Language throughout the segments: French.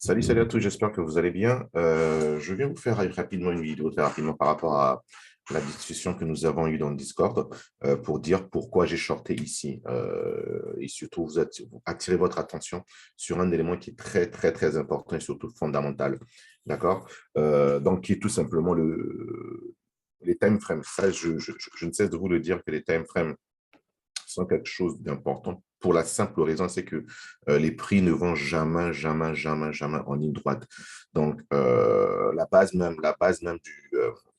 Salut à tous, j'espère que vous allez bien. Je viens vous faire rapidement une vidéo très rapidement par rapport à la discussion que nous avons eue dans le Discord pour dire pourquoi j'ai shorté ici et surtout vous attirer votre attention sur un élément qui est très important et surtout fondamental. D'accord? Donc, qui est tout simplement les time frames. Ça, je ne cesse de vous le dire que les time frames sont quelque chose d'important pour la simple raison, c'est que les prix ne vont jamais en ligne droite. Donc, la base même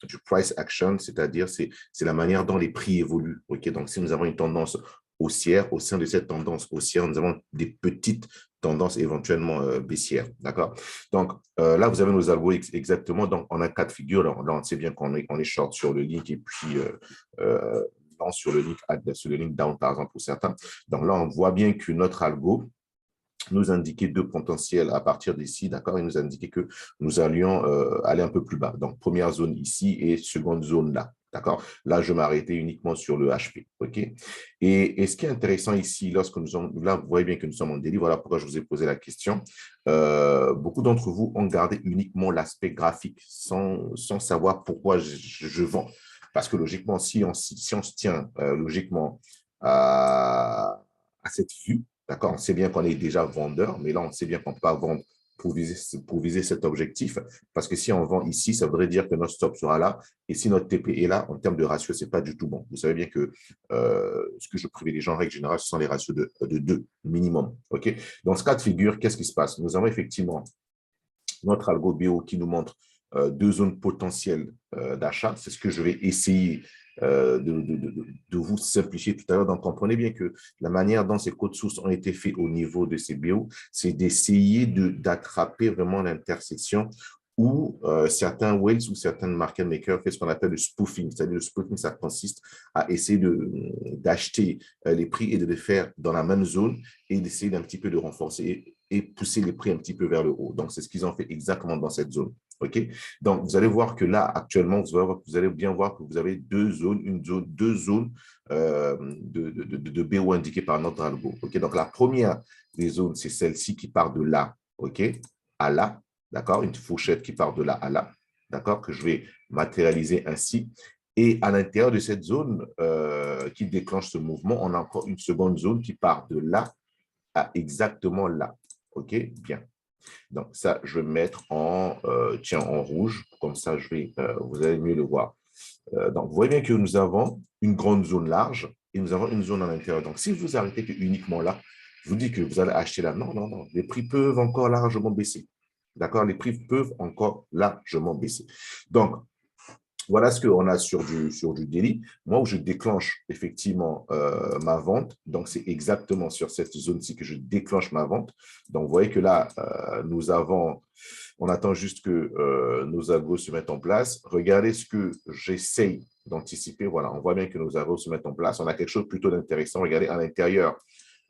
du price action, c'est-à-dire c'est la manière dont les prix évoluent. Ok, donc, si nous avons une tendance haussière, au sein de cette tendance haussière, nous avons des petites tendances éventuellement baissières. D'accord? Donc, là, vous avez nos algos exactement. Donc, on a quatre figures. Là, on sait bien qu'on est short sur le link et puis sur le link down, par exemple, pour certains. Donc là, on voit bien que notre algo nous indiquait deux potentiels à partir d'ici, d'accord? Il nous indiquait que nous allions aller un peu plus bas. Donc, première zone ici et seconde zone là, d'accord? Là, je m'arrêtais uniquement sur le HP, OK? Et ce qui est intéressant ici, lorsque là, vous voyez bien que nous sommes en délit, voilà pourquoi je vous ai posé la question. Beaucoup d'entre vous ont gardé uniquement l'aspect graphique sans savoir pourquoi je vends. Parce que logiquement, si on se tient logiquement à cette vue, d'accord, on sait bien qu'on est déjà vendeur, mais là, on sait bien qu'on ne peut pas vendre pour viser cet objectif. Parce que si on vend ici, ça voudrait dire que notre stop sera là. Et si notre TP est là, en termes de ratio, ce n'est pas du tout bon. Vous savez bien que ce que je privilégie en règle générale, ce sont les ratios de 2 minimum. OK? Dans ce cas de figure, qu'est-ce qui se passe? Nous avons effectivement notre algo BO qui nous montre deux zones potentielles d'achat. C'est ce que je vais essayer de vous simplifier tout à l'heure. Donc, comprenez bien que la manière dont ces codes sources ont été faits au niveau de ces BO, c'est d'essayer d'attraper vraiment l'intersection où certains whales ou certains market makers font ce qu'on appelle le spoofing. C'est-à-dire le spoofing, ça consiste à essayer d'acheter les prix et de les faire dans la même zone et d'essayer d'un petit peu de renforcer et pousser les prix un petit peu vers le haut. Donc, c'est ce qu'ils ont fait exactement dans cette zone. OK? Donc, vous allez voir que là, actuellement, vous allez bien voir que vous avez deux zones de BO indiquées par notre algo. OK? Donc, la première des zones, c'est celle-ci qui part de là, OK, à là, d'accord? Une fourchette qui part de là à là, d'accord? Que je vais matérialiser ainsi. Et à l'intérieur de cette zone qui déclenche ce mouvement, on a encore une seconde zone qui part de là à exactement là. OK? Bien. Donc, ça, je vais mettre en rouge. Comme ça, vous allez mieux le voir. Donc, vous voyez bien que nous avons une grande zone large et nous avons une zone à l'intérieur. Donc, si vous arrêtez que uniquement là, je vous dis que vous allez acheter là. Non, non, non. Les prix peuvent encore largement baisser. D'accord? Les prix peuvent encore largement baisser. Donc, voilà ce qu'on a sur du daily. Moi, où je déclenche effectivement ma vente, donc c'est exactement sur cette zone-ci que je déclenche ma vente. Donc, vous voyez que là, on attend juste que nos algos se mettent en place. Regardez ce que j'essaye d'anticiper. Voilà, on voit bien que nos algos se mettent en place. On a quelque chose plutôt d'intéressant. Regardez à l'intérieur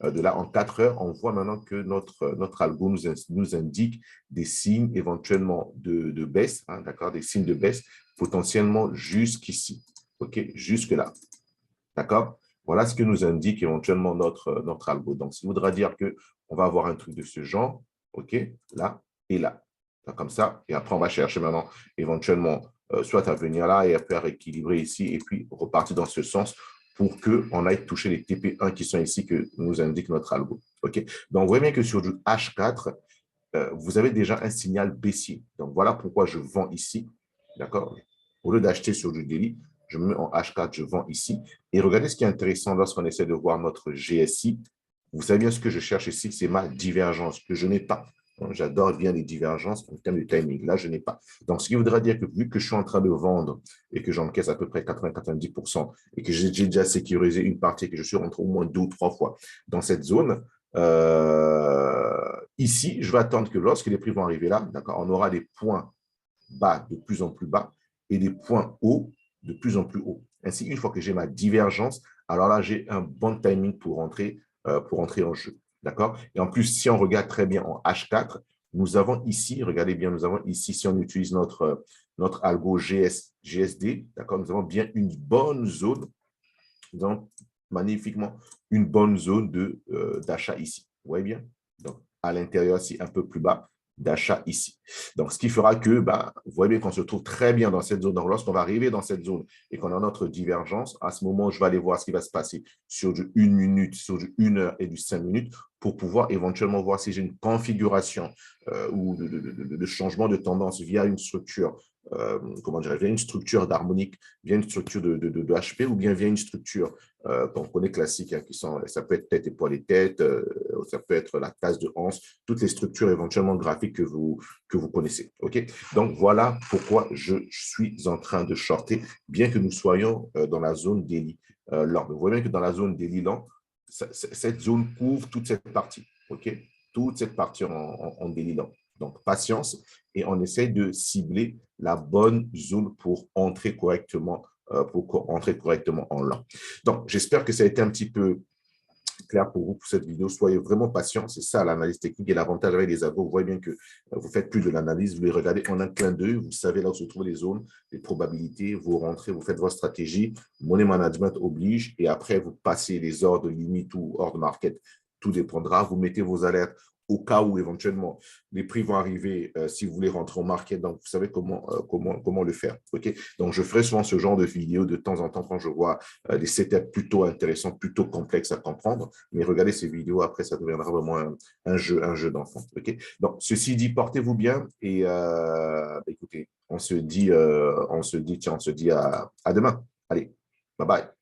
de là, en 4 heures, on voit maintenant que notre algo nous indique des signes éventuellement de baisse, hein, d'accord, des signes de baisse potentiellement jusqu'ici, ok, jusque-là, d'accord. Voilà ce que nous indique éventuellement notre algo. Donc, ça voudra dire qu'on va avoir un truc de ce genre, ok, là et là. Donc, comme ça, et après, on va chercher maintenant éventuellement soit à venir là et après à rééquilibrer ici et puis repartir dans ce sens pour qu'on aille toucher les TP1 qui sont ici que nous indique notre algo. OK? Donc, vous voyez bien que sur du H4, vous avez déjà un signal baissier. Donc, voilà pourquoi je vends ici. D'accord? Au lieu d'acheter sur du daily, je me mets en H4, je vends ici. Et regardez ce qui est intéressant lorsqu'on essaie de voir notre GSI. Vous savez bien ce que je cherche ici, c'est ma divergence que je n'ai pas. J'adore bien les divergences en termes de timing. Là, je n'ai pas. Donc, ce qui voudra dire que vu que je suis en train de vendre et que j'encaisse à peu près 80-90% et que j'ai déjà sécurisé une partie et que je suis rentré au moins 2 ou 3 fois dans cette zone, ici, je vais attendre que lorsque les prix vont arriver là, d'accord, on aura des points bas de plus en plus bas et des points hauts de plus en plus hauts. Ainsi, une fois que j'ai ma divergence, alors là, j'ai un bon timing pour rentrer en jeu. D'accord? Et en plus, si on regarde très bien en H4, nous avons ici, regardez bien, nous avons ici, si on utilise notre algo GSD, d'accord, nous avons bien une bonne zone, nous avons magnifiquement une bonne zone d'achat ici. Vous voyez bien? Donc, à l'intérieur, c'est un peu plus bas. d'achat ici. Donc, ce qui fera que, bah, vous voyez bien qu'on se trouve très bien dans cette zone. Donc, lorsqu'on va arriver dans cette zone et qu'on a notre divergence, à ce moment, je vais aller voir ce qui va se passer sur du 1 minute, sur du 1 heure et du 5 minutes pour pouvoir éventuellement voir si j'ai une configuration ou de changement de tendance via une structure, comment dirais via une structure d'harmonique, via une structure de HP ou bien via une structure qu'on connaît classique, hein, ça peut être tête, épaule et tête, ça peut être la case de hanche, toutes les structures éventuellement graphiques que vous connaissez. Okay? Donc, voilà pourquoi je suis en train de shorter, bien que nous soyons dans la zone daily lent. Vous voyez bien que dans la zone daily lent, cette zone couvre toute cette partie. OK? Toute cette partie en daily lent. Donc, patience et on essaie de cibler la bonne zone pour entrer correctement en lent. Donc, j'espère que ça a été un petit peu clair pour vous pour cette vidéo. Soyez vraiment patients. C'est ça l'analyse technique et l'avantage avec les algos. Vous voyez bien que vous faites plus de l'analyse, vous les regardez en un clin d'œil. Vous savez là où se trouvent les zones, les probabilités. Vous rentrez, vous faites votre stratégie. Money management oblige et après, vous passez les ordres limite ou hors market. Tout dépendra. Vous mettez vos alertes au cas où éventuellement les prix vont arriver si vous voulez rentrer au market. Donc, vous savez comment le faire. Okay? Donc, je ferai souvent ce genre de vidéo de temps en temps quand je vois des setups plutôt intéressants, plutôt complexes à comprendre. Mais regardez ces vidéos, après, ça deviendra vraiment un jeu d'enfant. Okay? Donc, ceci dit, portez-vous bien et écoutez, on se dit à demain. Allez, bye bye.